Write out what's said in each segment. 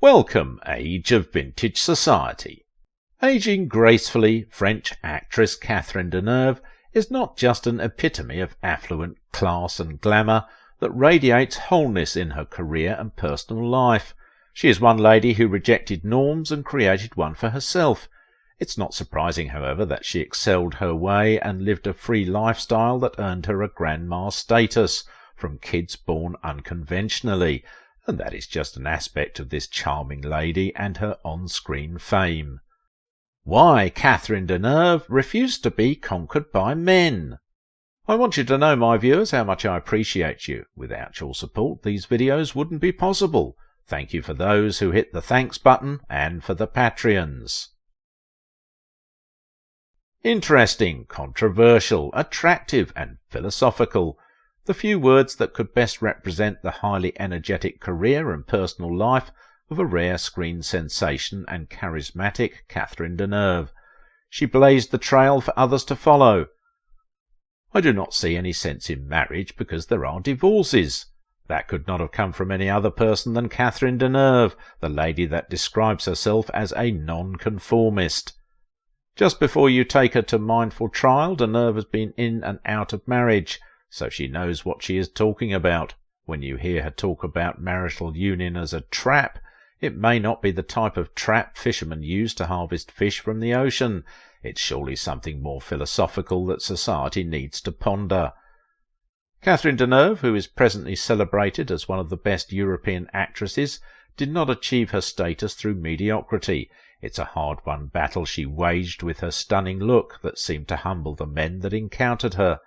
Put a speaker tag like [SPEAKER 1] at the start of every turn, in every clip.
[SPEAKER 1] Welcome, age of vintage society. Aging gracefully, French actress Catherine Deneuve is not just an epitome of affluent class and glamour that radiates wholeness in her career and personal life. She is one lady who rejected norms and created one for herself. It's not surprising, however, that she excelled her way and lived a free lifestyle that earned her a grandma status from kids born unconventionally, and that is just an aspect of this charming lady and her on-screen fame. Why Catherine Deneuve refused to be conquered by men. I want you to know, my viewers, how much I appreciate you. Without your support, these videos wouldn't be possible. Thank you for those who hit the thanks button and for the Patreons. Interesting, controversial, attractive and philosophical. The few words that could best represent the highly energetic career and personal life of a rare screen sensation and charismatic Catherine Deneuve. She blazed the trail for others to follow. I do not see any sense in marriage because there are divorces. That could not have come from any other person than Catherine Deneuve, the lady that describes herself as a non-conformist. Just before you take her to mindful trial, Deneuve has been in and out of marriage, so she knows what she is talking about. When you hear her talk about marital union as a trap, it may not be the type of trap fishermen use to harvest fish from the ocean. It's surely something more philosophical that society needs to ponder. Catherine Deneuve, who is presently celebrated as one of the best European actresses, did not achieve her status through mediocrity. It's a hard-won battle she waged with her stunning look that seemed to humble the men that encountered her.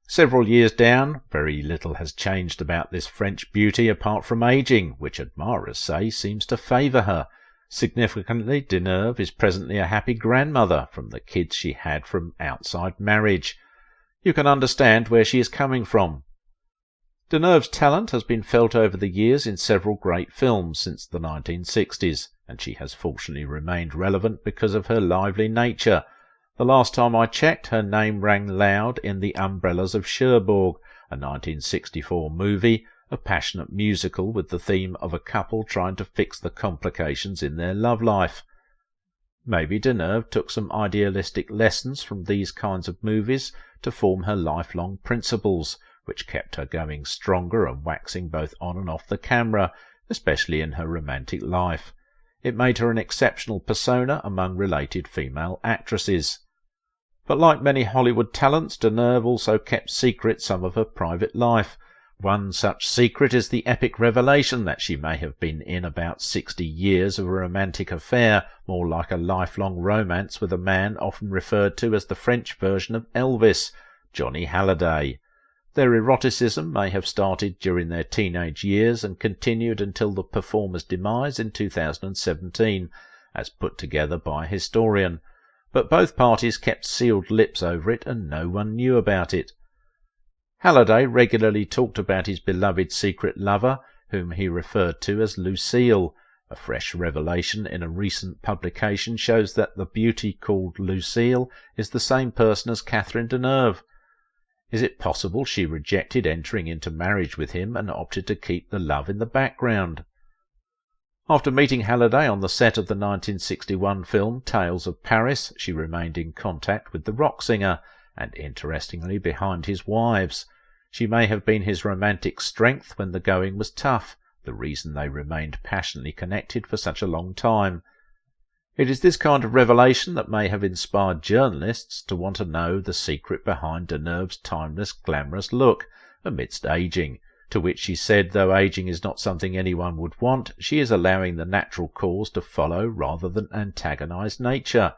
[SPEAKER 1] Several years down, very little has changed about this French beauty apart from aging, which admirers say seems to favour her. Significantly, Deneuve is presently a happy grandmother from the kids she had from outside marriage. You can understand where she is coming from. Deneuve's talent has been felt over the years in several great films since the 1960s, and she has fortunately remained relevant because of her lively nature. The last time I checked, her name rang loud in The Umbrellas of Cherbourg, a 1964 movie, a passionate musical with the theme of a couple trying to fix the complications in their love life. Maybe Deneuve took some idealistic lessons from these kinds of movies to form her lifelong principles, which kept her going stronger and waxing both on and off the camera, especially in her romantic life. It made her an exceptional persona among related female actresses. But like many Hollywood talents, Deneuve also kept secret some of her private life. One such secret is the epic revelation that she may have been in about 60 years of a romantic affair, more like a lifelong romance with a man often referred to as the French version of Elvis, Johnny Hallyday. Their eroticism may have started during their teenage years and continued until the performer's demise in 2017, as put together by a historian. But both parties kept sealed lips over it and no one knew about it. Hallyday regularly talked about his beloved secret lover, whom he referred to as Lucille. A fresh revelation in a recent publication shows that the beauty called Lucille is the same person as Catherine Deneuve. Is it possible she rejected entering into marriage with him and opted to keep the love in the background? After meeting Hallyday on the set of the 1961 film Tales of Paris, she remained in contact with the rock singer, and interestingly behind his wives. She may have been his romantic strength when the going was tough, the reason they remained passionately connected for such a long time. It is this kind of revelation that may have inspired journalists to want to know the secret behind Deneuve's timeless, glamorous look amidst aging, to which she said though aging is not something anyone would want, she is allowing the natural cause to follow rather than antagonize nature.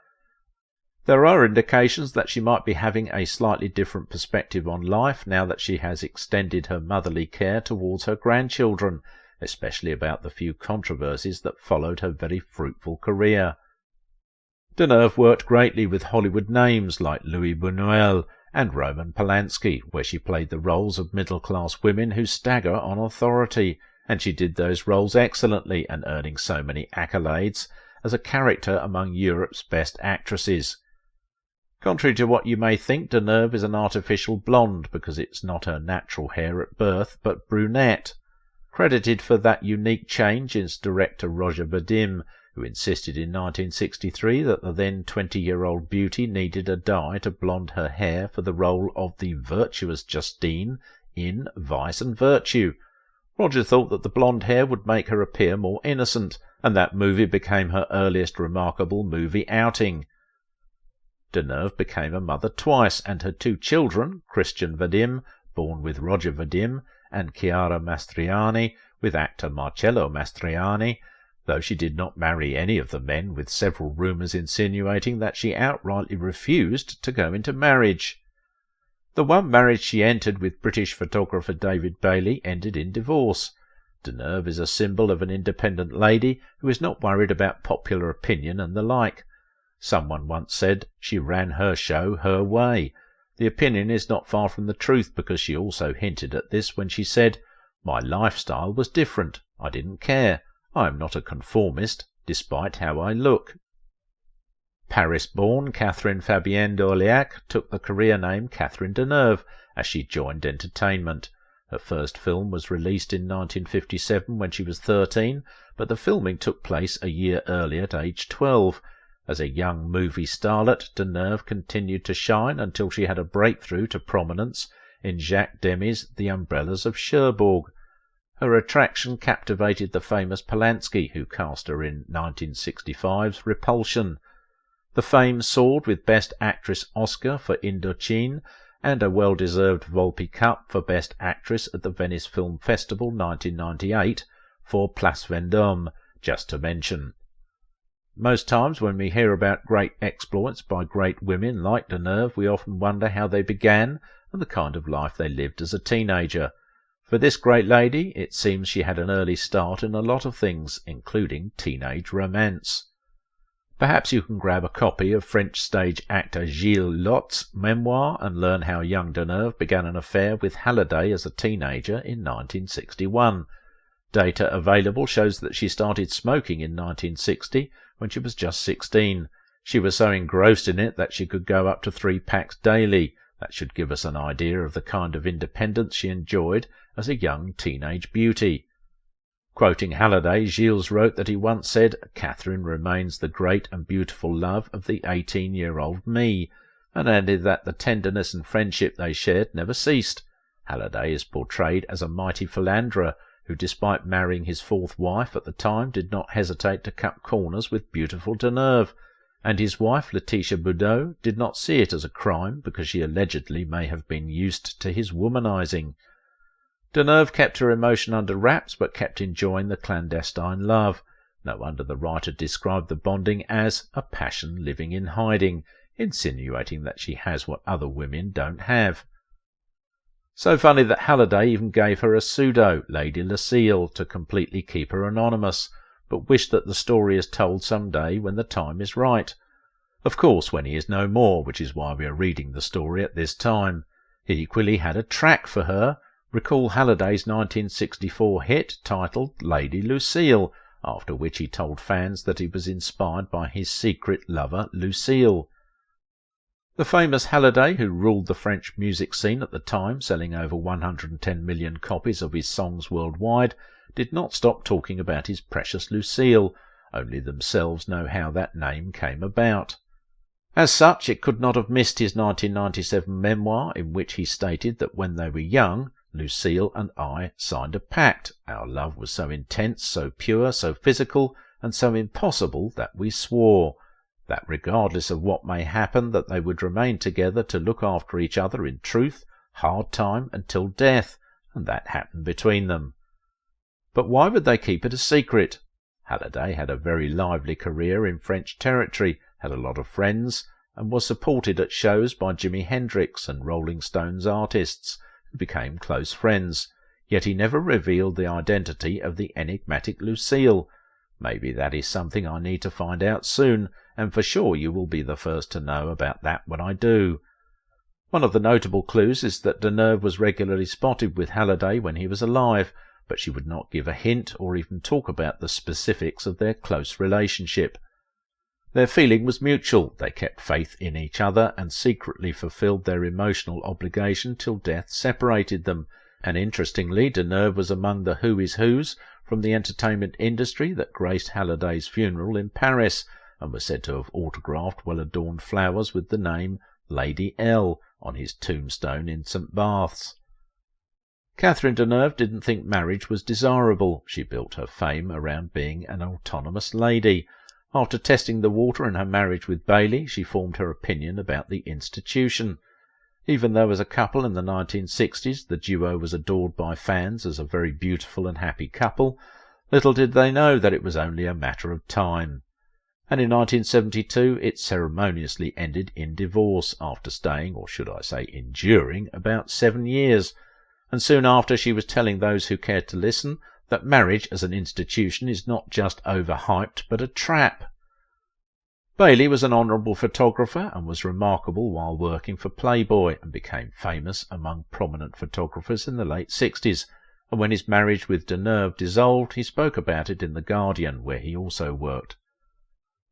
[SPEAKER 1] There are indications that she might be having a slightly different perspective on life now that she has extended her motherly care towards her grandchildren, especially about the few controversies that followed her very fruitful career. Deneuve worked greatly with Hollywood names like Louis Buñuel and Roman Polanski, where she played the roles of middle-class women who stagger on authority, and she did those roles excellently and earning so many accolades as a character among Europe's best actresses. Contrary to what you may think, Deneuve is an artificial blonde because it's not her natural hair at birth, but brunette. Credited for that unique change is director Roger Vadim, who insisted in 1963 that the then 20-year-old beauty needed a dye to blonde her hair for the role of the virtuous Justine in Vice and Virtue. Roger thought that the blonde hair would make her appear more innocent, and that movie became her earliest remarkable movie outing. Deneuve became a mother twice, and her two children, Christian Vadim, born with Roger Vadim, and Chiara Mastroianni, with actor Marcello Mastroianni, though she did not marry any of the men, with several rumours insinuating that she outrightly refused to go into marriage. The one marriage she entered with British photographer David Bailey ended in divorce. Deneuve is a symbol of an independent lady who is not worried about popular opinion and the like. Someone once said she ran her show her way. The opinion is not far from the truth, because she also hinted at this when she said, "My lifestyle was different. I didn't care. I am not a conformist, despite how I look." Paris-born Catherine Fabienne d'Orléac took the career name Catherine Deneuve as she joined entertainment. Her first film was released in 1957 when she was 13, but the filming took place a year earlier at age 12. As a young movie starlet, Deneuve continued to shine until she had a breakthrough to prominence in Jacques Demy's The Umbrellas of Cherbourg. Her attraction captivated the famous Polanski, who cast her in 1965's Repulsion. The fame soared with Best Actress Oscar for Indochine and a well-deserved Volpi Cup for Best Actress at the Venice Film Festival 1998 for Place Vendôme, just to mention. Most times when we hear about great exploits by great women like Deneuve, we often wonder how they began and the kind of life they lived as a teenager. For this great lady, it seems she had an early start in a lot of things, including teenage romance. Perhaps you can grab a copy of French stage actor Gilles Lotte's memoir and learn how young Deneuve began an affair with Hallyday as a teenager in 1961. Data available shows that she started smoking in 1960 when she was just 16. She was so engrossed in it that she could go up to 3 packs daily. That should give us an idea of the kind of independence she enjoyed as a young teenage beauty. Quoting Hallyday, Gilles wrote that he once said, "Catherine remains the great and beautiful love of the 18-year-old me," and added that the tenderness and friendship they shared never ceased. Hallyday is portrayed as a mighty philanderer who, despite marrying his 4th wife at the time, did not hesitate to cut corners with beautiful Deneuve, and his wife Laetitia Boudot did not see it as a crime because she allegedly may have been used to his womanizing. Deneuve kept her emotion under wraps but kept enjoying the clandestine love. No wonder the writer described the bonding as a passion living in hiding, insinuating that she has what other women don't have. So funny that Hallyday even gave her a pseudo, Lady Lucille, to completely keep her anonymous, but wished that the story is told some day when the time is right. Of course, when he is no more, which is why we are reading the story at this time. He equally had a track for her. Recall Halliday's 1964 hit titled Lady Lucille, after which he told fans that he was inspired by his secret lover Lucille. The famous Hallyday, who ruled the French music scene at the time, selling over 110 million copies of his songs worldwide, did not stop talking about his precious Lucille. Only themselves know how that name came about. As such, it could not have missed his 1997 memoir, in which he stated that when they were young, Lucille and I signed a pact. Our love was so intense, so pure, so physical, and so impossible that we swore that regardless of what may happen, that they would remain together to look after each other in truth, hard time, until death, and that happened between them. But why would they keep it a secret? Hallyday had a very lively career in French territory, had a lot of friends, and was supported at shows by Jimi Hendrix and Rolling Stones artists, who became close friends, yet he never revealed the identity of the enigmatic Lucille. Maybe that is something I need to find out soon, and for sure you will be the first to know about that when I do. One of the notable clues is that Deneuve was regularly spotted with Hallyday when he was alive, but she would not give a hint or even talk about the specifics of their close relationship. Their feeling was mutual. They kept faith in each other and secretly fulfilled their emotional obligation till death separated them, And interestingly, Deneuve was among the who's from the entertainment industry that graced Halliday's funeral in Paris, and was said to have autographed well-adorned flowers with the name Lady L on his tombstone in St. Barths. Catherine Deneuve didn't think marriage was desirable. She built her fame around being an autonomous lady. After testing the water in her marriage with Bailey, she formed her opinion about the institution. Even though as a couple in the 1960s the duo was adored by fans as a very beautiful and happy couple, little did they know that it was only a matter of time. And in 1972 it ceremoniously ended in divorce, after staying, or should I say enduring, about 7 years. And soon after she was telling those who cared to listen that marriage as an institution is not just overhyped but a trap. Bailey was an honourable photographer and was remarkable while working for Playboy, and became famous among prominent photographers in the late 60s, and when his marriage with Deneuve dissolved he spoke about it in The Guardian, where he also worked.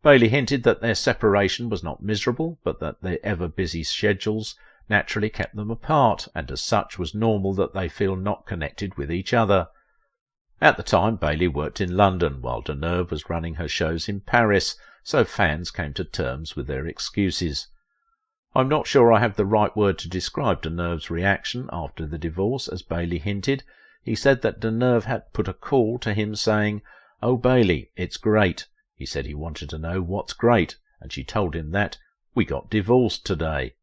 [SPEAKER 1] Bailey hinted that their separation was not miserable, but that their ever-busy schedules naturally kept them apart, and as such was normal that they feel not connected with each other. At the time Bailey worked in London, while Deneuve was running her shows in Paris, so fans came to terms with their excuses. I'm not sure I have the right word to describe Deneuve's reaction after the divorce, as Bailey hinted. He said that Deneuve had put a call to him saying, "Oh Bailey, it's great." He said he wanted to know what's great, and she told him that, "We got divorced today."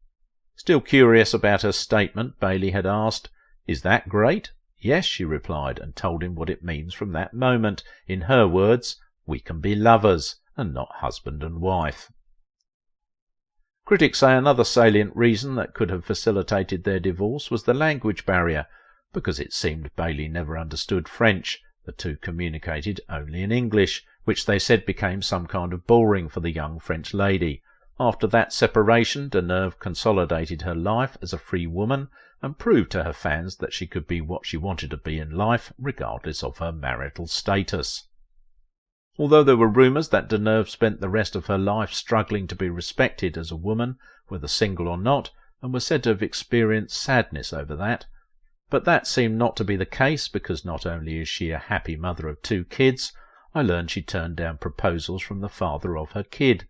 [SPEAKER 1] Still curious about her statement, Bailey had asked, "Is that great?" "Yes," she replied, and told him what it means from that moment. In her words, "We can be lovers, and not husband and wife." Critics say another salient reason that could have facilitated their divorce was the language barrier, because it seemed Bailey never understood French. The two communicated only in English, which they said became some kind of boring for the young French lady. After that separation, Deneuve consolidated her life as a free woman and proved to her fans that she could be what she wanted to be in life, regardless of her marital status. Although there were rumours that Deneuve spent the rest of her life struggling to be respected as a woman, whether single or not, and was said to have experienced sadness over that. But that seemed not to be the case, because not only is she a happy mother of 2 kids, I learned she turned down proposals from the father of her kid.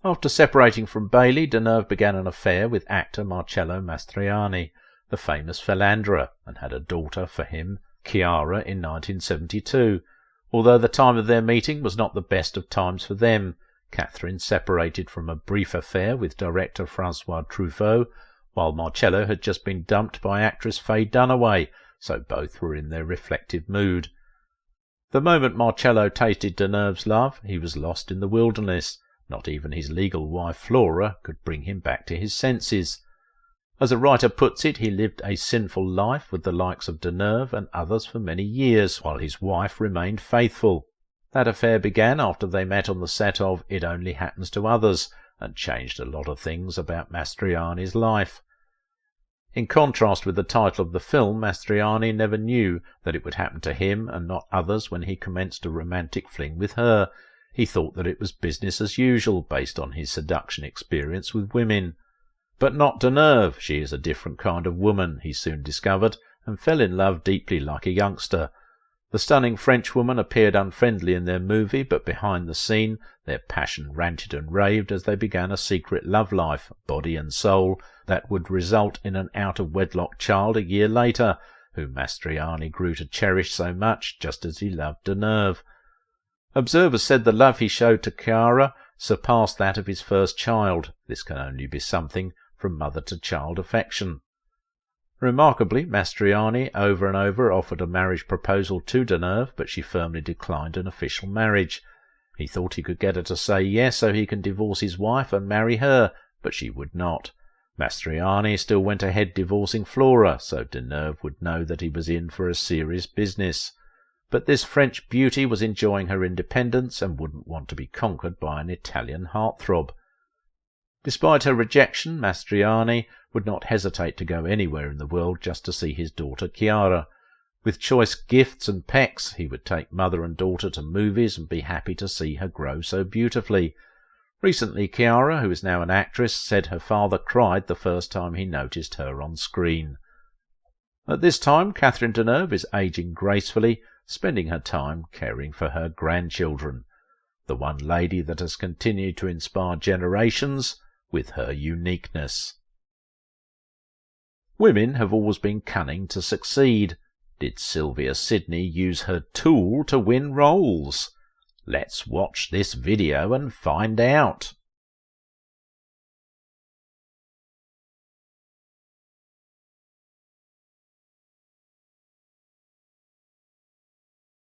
[SPEAKER 1] After separating from Bailey, Deneuve began an affair with actor Marcello Mastroianni, the famous philanderer, and had a daughter for him, Chiara, in 1972. Although the time of their meeting was not the best of times for them. Catherine separated from a brief affair with director Francois Truffaut, while Marcello had just been dumped by actress Faye Dunaway, so both were in their reflective mood. The moment Marcello tasted Deneuve's love, he was lost in the wilderness. Not even his legal wife Flora could bring him back to his senses. As a writer puts it, he lived a sinful life with the likes of Deneuve and others for many years, while his wife remained faithful. That affair began after they met on the set of It Only Happens to Others, and changed a lot of things about Mastroianni's life. In contrast with the title of the film, Mastroianni never knew that it would happen to him and not others when he commenced a romantic fling with her. He thought that it was business as usual, based on his seduction experience with women. But not Deneuve. She is a different kind of woman, he soon discovered, and fell in love deeply like a youngster. The stunning Frenchwoman appeared unfriendly in their movie, but behind the scene their passion ranted and raved as they began a secret love life, body and soul, that would result in an out-of-wedlock child a year later, whom Mastroianni grew to cherish so much, just as he loved Deneuve. Observers said the love he showed to Chiara surpassed that of his first child. This can only be something from mother-to-child affection. Remarkably, Mastroianni over and over offered a marriage proposal to Deneuve, but she firmly declined an official marriage. He thought he could get her to say yes so he can divorce his wife and marry her, but she would not. Mastroianni still went ahead divorcing Flora, so Deneuve would know that he was in for a serious business. But this French beauty was enjoying her independence and wouldn't want to be conquered by an Italian heartthrob. Despite her rejection, Mastroianni would not hesitate to go anywhere in the world just to see his daughter Chiara. With choice gifts and pecks, he would take mother and daughter to movies and be happy to see her grow so beautifully. Recently, Chiara, who is now an actress, said her father cried the first time he noticed her on screen. At this time, Catherine Deneuve is aging gracefully, spending her time caring for her grandchildren, the one lady that has continued to inspire generations with her uniqueness. Women have always been cunning to succeed. Did Sylvia Sidney use her tool to win roles? Let's watch this video and find out.